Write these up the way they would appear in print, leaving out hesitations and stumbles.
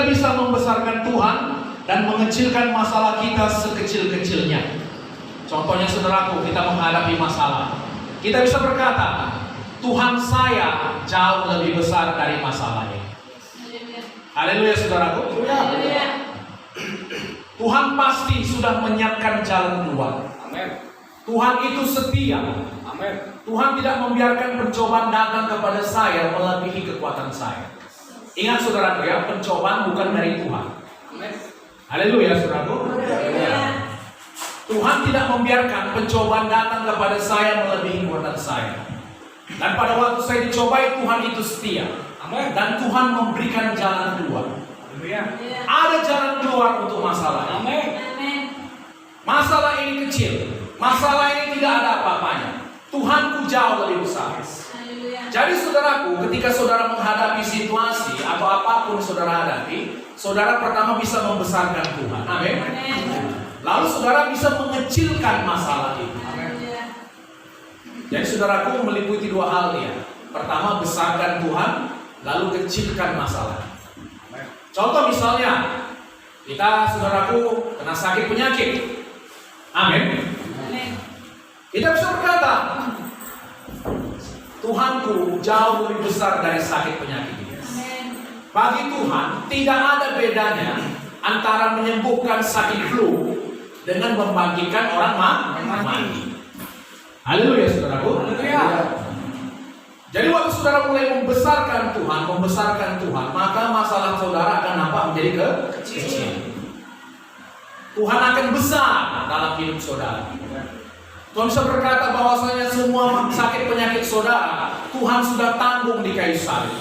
kita bisa membesarkan Tuhan dan mengecilkan masalah kita sekecil-kecilnya. Contohnya saudaraku, kita menghadapi masalah, kita bisa berkata, Tuhan saya jauh lebih besar dari masalahnya. Haleluya saudaraku. Tuhan pasti sudah menyiapkan jalan keluar. Amin. Tuhan itu setia. Amin. Tuhan tidak membiarkan pencobaan datang kepada saya melebihi kekuatan saya. Ingat saudaraku ya, pencobaan bukan dari Tuhan. Amin. Haleluya saudaraku. Tuhan tidak membiarkan pencobaan datang kepada saya melebihi kekuatan saya. Dan pada waktu saya dicobai, Tuhan itu setia. Amin. Dan Tuhan memberikan jalan keluar. Ada jalan keluar untuk masalah. Amin. Masalah ini kecil, masalah ini tidak ada apa-apanya. Tuhanku jauh lebih besar. Jadi saudaraku, ketika saudara menghadapi situasi atau apapun saudara hadapi, saudara pertama bisa membesarkan Tuhan. Amin. Lalu saudara bisa mengecilkan masalah itu. Jadi saudaraku meliputi dua hal ya. Pertama, besarkan Tuhan, lalu kecilkan masalah. Contoh misalnya, kita saudaraku kena sakit penyakit. Amin. Kita bisa berkata, Tuhanku jauh lebih besar dari sakit penyakit ini. Bagi Tuhan tidak ada bedanya antara menyembuhkan sakit flu dengan membangkitkan orang mati. Haleluya saudaraku. Jadi waktu saudara mulai membesarkan Tuhan, maka masalah saudara akan nampak menjadi kecil. Tuhan akan besar dalam hidup saudara. Tuhan bisa berkata bahwasanya semua sakit penyakit saudara, Tuhan sudah tanggung di kayu salib.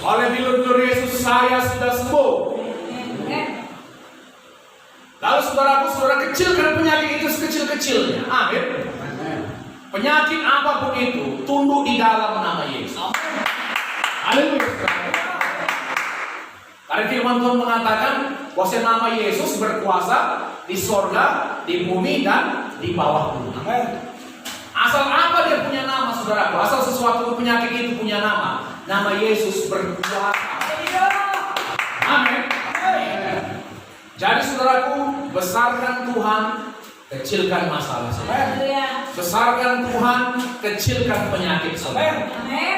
Oleh bilur Yesus saya sudah sembuh. Lalu saudara kecilkan penyakit itu sekecil-kecilnya. Amin. Penyakit apapun itu tunduk di dalam nama Yesus. Haleluya. Karena firman Tuhan mengatakan bahwa nama Yesus berkuasa di sorga, di bumi, dan di bawah bumi. Asal apa dia punya nama saudaraku? Asal sesuatu penyakit itu punya nama. Nama Yesus berkuasa. Amin. Jadi saudaraku, besarkan Tuhan, kecilkan masalah saudara. Besarkan Tuhan, kecilkan penyakit saudara.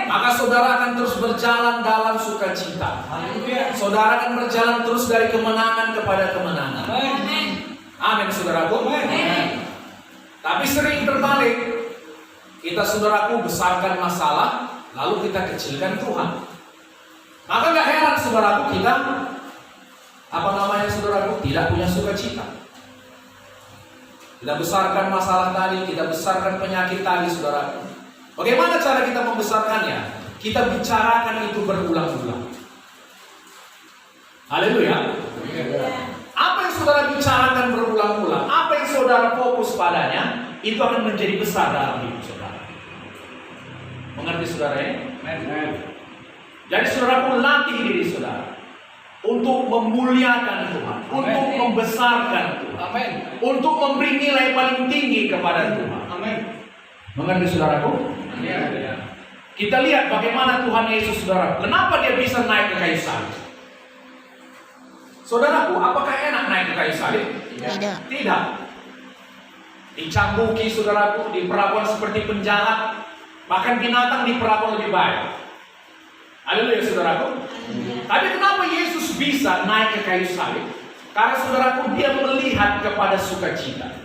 Maka saudara akan terus berjalan dalam sukacita. Saudara akan berjalan terus dari kemenangan kepada kemenangan. Amin saudaraku. Tapi sering terbalik. Kita saudaraku besarkan masalah, lalu kita kecilkan Tuhan. Maka gak heran saudaraku kita saudaraku tidak punya sukacita. Kita besarkan masalah tadi, kita besarkan penyakit tadi, saudara. Bagaimana cara kita membesarkannya? Kita bicarakan itu berulang-ulang. Haleluya. Apa yang saudara bicarakan berulang-ulang, apa yang saudara fokus padanya, itu akan menjadi besar dalam hidup saudara. Mengerti saudara ya? Jadi saudara latih diri saudara untuk memuliakan Tuhan, untuk membesarkan Tuhan, untuk memberi nilai paling tinggi kepada Tuhan. Mengerti saudaraku? Kita lihat bagaimana Tuhan Yesus saudara. Kenapa dia bisa naik ke kayu salib? Saudaraku, apakah enak naik ke kayu salib? Tidak. Dicambuki saudaraku, diperlakukan seperti penjahat, bahkan binatang diperlakukan lebih baik. Haleluya saudaraku. Tapi kenapa Yesus bisa naik ke kayu salib? Karena saudaraku dia melihat kepada sukacita.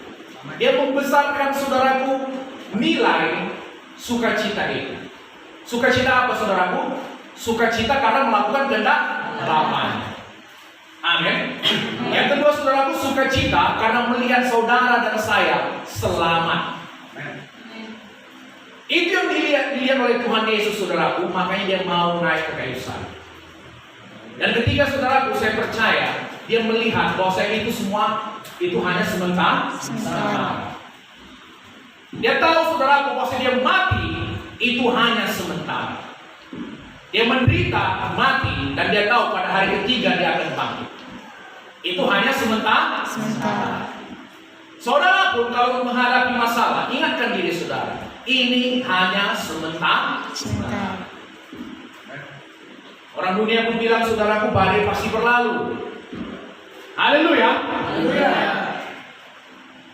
Dia membesarkan saudaraku nilai sukacita itu. Sukacita apa saudaraku? Sukacita karena melakukan kehendak Bapanya. Amin. Yang kedua saudaraku, sukacita karena melihat saudara dan saya selamat. Itu yang dilihat oleh Tuhan Yesus saudaraku, makanya dia mau naik ke kayu salib. Dan ketika saudaraku saya percaya, dia melihat bahwa saya itu semua itu hanya sementara. Dia tahu saudaraku bahwa dia mati itu hanya sementara. Dia menderita, mati, dan dia tahu pada hari ketiga dia akan bangkit. Itu hanya sementara. Saudara pun kalau menghadapi masalah, ingatkan diri saudara, ini hanya sementara. Orang dunia pun bilang, saudaraku, badai pasti berlalu. Haleluya.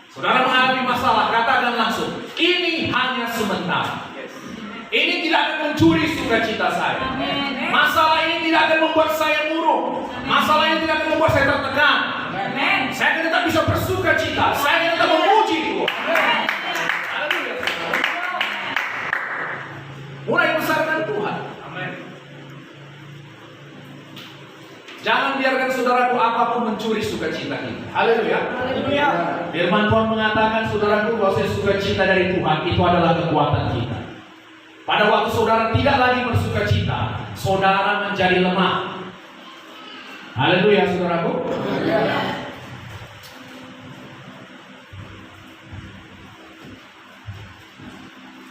Saudara mengalami masalah, katakan langsung, ini hanya sementara. Ini tidak akan mencuri sukacita saya. Masalah ini tidak akan membuat saya murung. Masalah ini tidak akan membuat saya tertekan. Saya akan tetap bisa bersukacita. Saya akan tetap memuji Tuhan. Haleluya. Mulai besarkan Tuhan. Jangan biarkan saudaraku apapun mencuri sukacita kita. Haleluya. Firman Tuhan mengatakan, saudaraku, bahwa sukacita dari Tuhan itu adalah kekuatan kita. Pada waktu saudara tidak lagi bersukacita, saudara menjadi lemah. Haleluya, saudaraku.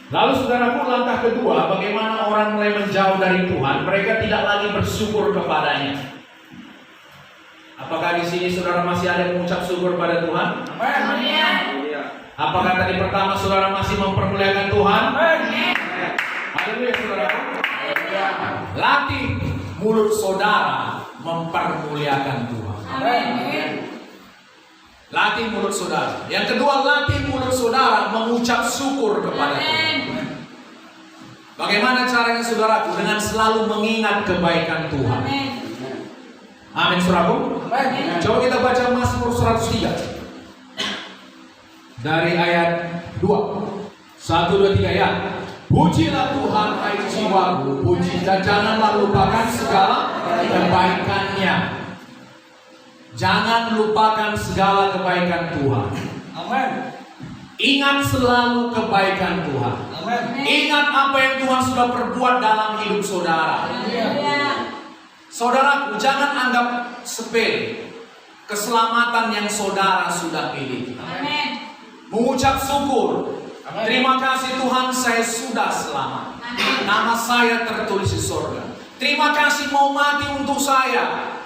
Lalu saudaraku, langkah kedua, bagaimana orang mulai menjauh dari Tuhan? Mereka tidak lagi bersyukur kepadanya. Apakah di sini saudara masih ada yang mengucap syukur pada Tuhan? Amin. Apakah tadi pertama saudara masih mempermuliakan Tuhan? Amin. Haleluya, saudara. Latih mulut saudara mempermuliakan Tuhan. Amin. Latih mulut saudara. Yang kedua, latih mulut saudara mengucap syukur kepada Tuhan. Bagaimana caranya, saudaraku? Dengan selalu mengingat kebaikan Tuhan. Amin, saudaraku. Coba kita baca Mazmur 103 dari ayat 2. 1, 2, 3 ya. Pujilah Tuhan, hai jiwaku, puji, dan janganlah lupakan segala kebaikannya. Jangan lupakan segala kebaikan Tuhan. Amin. Ingat selalu kebaikan Tuhan. Amin. Ingat apa yang Tuhan sudah perbuat dalam hidup saudara. Saudaraku, jangan anggap sepele keselamatan yang saudara sudah miliki. Amin. Mengucap syukur. Terima kasih Tuhan, saya sudah selamat. Nama saya tertulis di surga. Terima kasih mau mati untuk saya.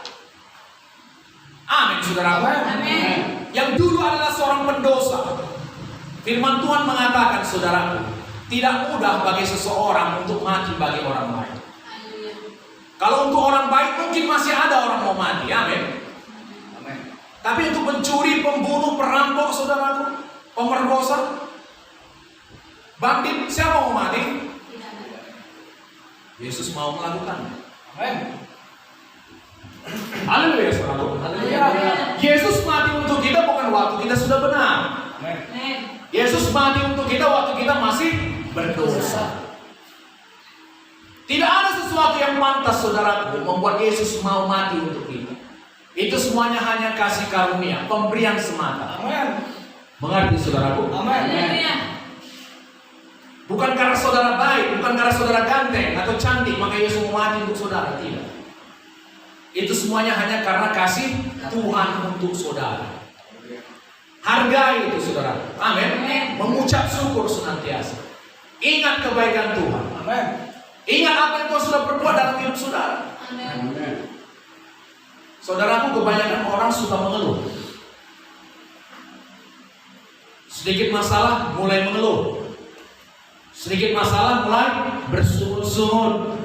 Amin, saudara. Amin. Yang dulu adalah seorang pendosa. Firman Tuhan mengatakan, saudaraku, tidak mudah bagi seseorang untuk mati bagi orang lain. Kalau untuk orang baik mungkin masih ada orang mau mati. Amin. Tapi untuk pencuri, pembunuh, perampok, saudaraku, pemerkosa, bandit, siapa mau mati? Yesus mau melakukannya. Amin. Haleluya, saudara. Yesus mati untuk kita bukan waktu kita sudah benar. Amin. Yesus mati untuk kita waktu kita masih berdosa. Tidak ada sesuatu yang pantas, saudaraku, membuat Yesus mau mati untuk kita. Itu semuanya hanya kasih karunia, pemberian semata. Amin. Mengerti, saudaraku? Amin. Bukan karena saudara baik, bukan karena saudara ganteng atau cantik, maka Yesus mau mati untuk saudara. Tidak. Itu semuanya hanya karena kasih Tuhan untuk saudara. Hargai itu, saudara. Amin. Mengucap syukur senantiasa. Ingat kebaikan Tuhan. Amin. Ingat apa yang Tuhan sudah perbuat dalam hidup saudara. Amin. Saudaraku, kebanyakan orang suka mengeluh. Sedikit masalah mulai mengeluh. Sedikit masalah mulai bersungut-sungut.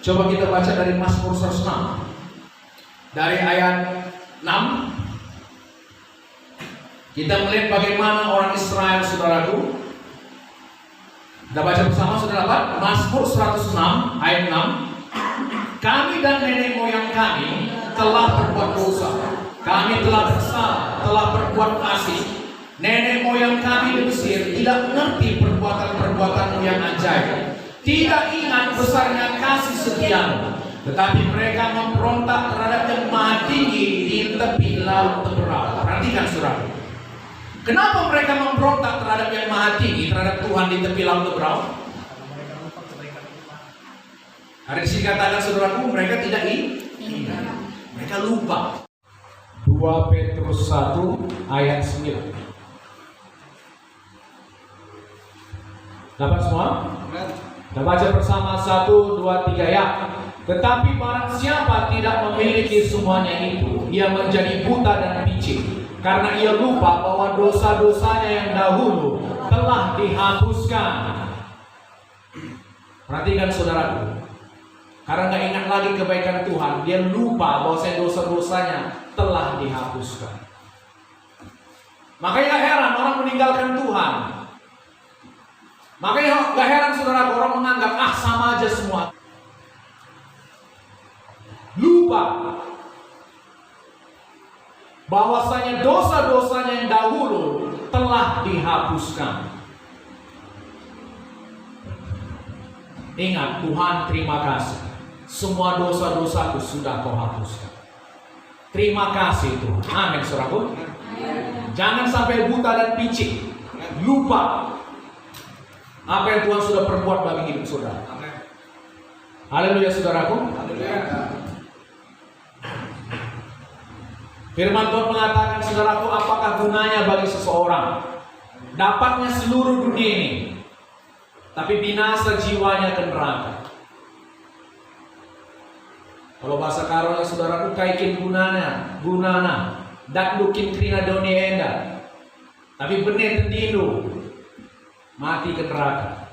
Coba kita baca dari Mazmur 106 dari ayat 6. Kita melihat bagaimana orang Israel, saudaraku. Kita baca bersama, saudara. Mazmur 106 ayat 6. Kami dan nenek moyang kami telah berbuat dosa. Kami telah bersalah, telah berbuat fasik. Nenek moyang kami di Mesir tidak mengerti perbuatan-perbuatanmu yang ajaib. Tidak ingat besarnya kasih setiamu. Tetapi mereka memberontak terhadap yang maha tinggi di tepi laut Teberau. Perhatikan, saudara. Kenapa mereka memberontak terhadap yang maha tinggi, terhadap Tuhan di tepi laut Teberau? Hari ini dikatakan, saudaraku, mereka tidak ingat. Mereka lupa. 2 Petrus 1 ayat 9. Dapat semua? Kita baca bersama 1, 2, 3 ya. Tetapi barang siapa tidak memiliki semuanya itu, ia menjadi buta dan picik, karena ia lupa bahwa dosa-dosanya yang dahulu telah dihapuskan. Perhatikan saudaraku, karena nggak ingat lagi kebaikan Tuhan, dia lupa bahwa dosa-dosanya telah dihapuskan. Makanya gak heran orang meninggalkan Tuhan. Makanya gak heran saudaraku, orang menganggap sama aja semua. Lupa bahwasanya dosa-dosanya yang dahulu telah dihapuskan. Ingat, Tuhan terima kasih, semua dosa-dosaku sudah Kau hapuskan. Terima kasih Tuhan. Amin saudaraku. Jangan sampai buta dan picik, lupa apa yang Tuhan sudah perbuat bagi hidup saudara. Haleluya saudaraku. Firman Tuhan mengatakan, saudaraku, apakah gunanya bagi seseorang dapatnya seluruh dunia ini, tapi binasa jiwanya ke neraka? Kalau bahasa Karonya saudaraku, kaikin gunana dak dukin krina dunia enda, tapi benih tendilu mati ke neraka.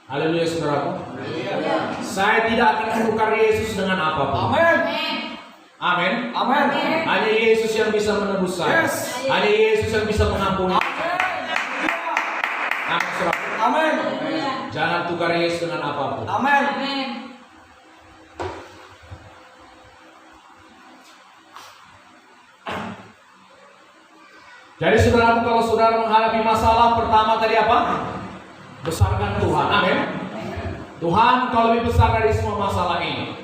Haleluya saudaraku. Saya tidak akan menukar Yesus dengan apapun. Amin. Amin. Hanya Yesus yang bisa menebus saya. Hanya Yesus yang bisa mengampuni. Amin saudaraku. Amin. Jangan tukar Yesus dengan apapun. Amin. Jadi saudaraku, kalau saudara menghadapi masalah, pertama tadi apa? Besarkan Tuhan. Amin. Tuhan, Kau lebih besar dari semua masalah ini.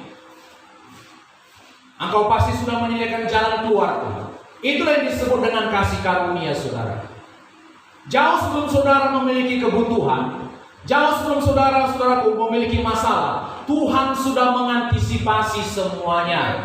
Engkau pasti sudah menyediakan jalan keluar Tuhan. Itulah yang disebut dengan kasih karunia saudara. Jauh sebelum saudara memiliki kebutuhan, jauh sebelum saudara-saudaraku memiliki masalah, Tuhan sudah mengantisipasi semuanya.